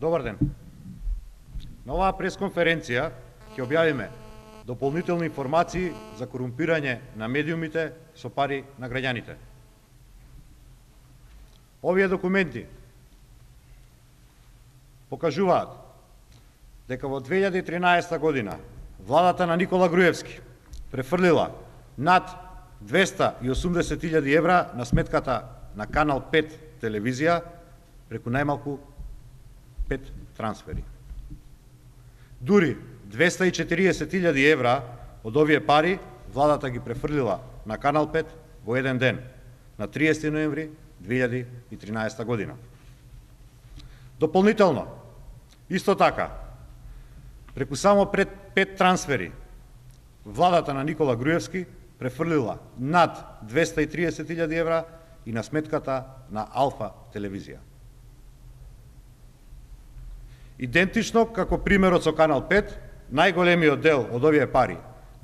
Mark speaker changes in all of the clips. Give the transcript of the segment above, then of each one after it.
Speaker 1: Добар ден. На оваа пресконференција ќе објавиме дополнителни информации за корумпирање на медиумите со пари на граѓаните. Овие документи покажуваат дека во 2013 година владата на Никола Груевски префрлила над 280.000 евра на сметката на Канал 5 телевизија преку најмалку 5 трансфери. Дури 240.000 евра од овие пари владата ги префрлила на Канал 5 во еден ден, на 30 ноември 2013 година. Дополнително, исто така, преку само 5 трансфери, владата на Никола Груевски префрлила над 230.000 евра и на сметката на Алфа телевизија. Идентично како примерот со Канал 5, најголемиот дел од овие пари,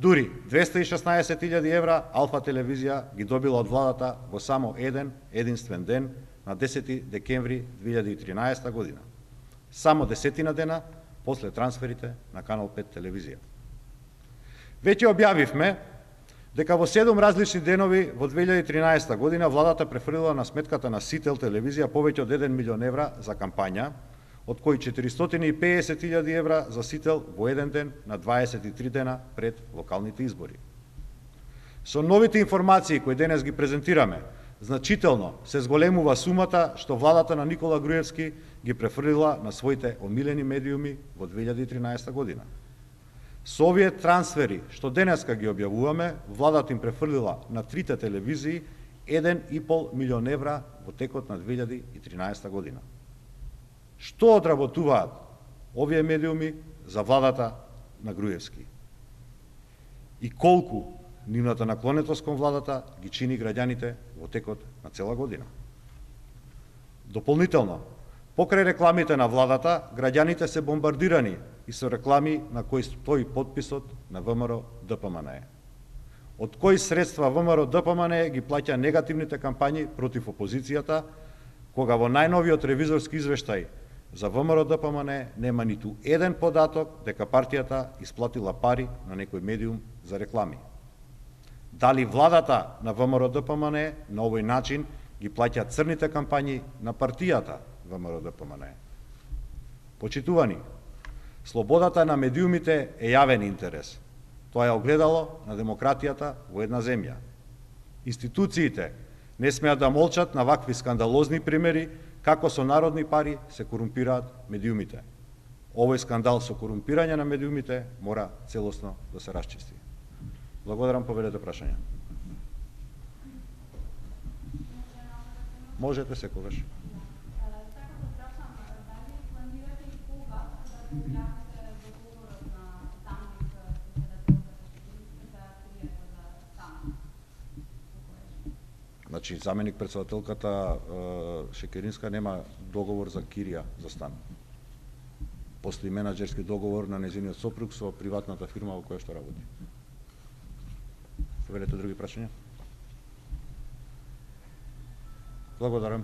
Speaker 1: дури 216.000 евра, Алфа телевизија ги добила од владата во само единствен ден на 10 декември 2013 година. Само 10 дена после трансферите на Канал 5 телевизија. Веќе објавивме дека во 7 различни денови во 2013 година владата префрлила на сметката на Сител телевизија повеќе од 1 милион евра за кампања, од кои 450.000 евра за Сител во еден ден на 23 дена пред локалните избори. Со новите информации кои денес ги презентираме, значително се зголемува сумата што владата на Никола Груевски ги префрлила на своите омилени медиуми во 2013 година. Со овие трансфери што денеска ги објавуваме, владата им префрлила на трите телевизии 1,5 милион евра во текот на 2013 година. Што одработуваат овие медиуми за владата на Груевски? И колку нивната наклонетост кон владата ги чини граѓаните во текот на цела година? Дополнително, покрај рекламите на владата, граѓаните се бомбардирани и со реклами на кои стои подписот на ВМРО ДПМНЕ. Од кои средства ВМРО ДПМНЕ ги плаќа негативните кампањи против опозицијата, кога во најновиот ревизорски извештај за ВМРО ДПМНЕ нема ниту еден податок дека партијата исплатила пари на некој медиум за реклами. Дали владата на ВМРО ДПМНЕ на овој начин ги плаќа црните кампањи на партијата ВМРО ДПМНЕ? Почитувани, слободата на медиумите е јавен интерес. Тоа е огледало на демократијата во една земја. Институциите не смеат да молчат на вакви скандалозни примери како со народни пари се корумпираат медиумите. Овој скандал со корумпирање на медиумите мора целосно да се расчисти. Благодарам, поведете прашања. Можете секогаш. Значи, заменик председателката Шекеринска нема договор за кирија за стан. Постои менаџерски договор на нејзиниот сопруг со приватната фирма во која што работи. Повелете други прашања? Благодарам.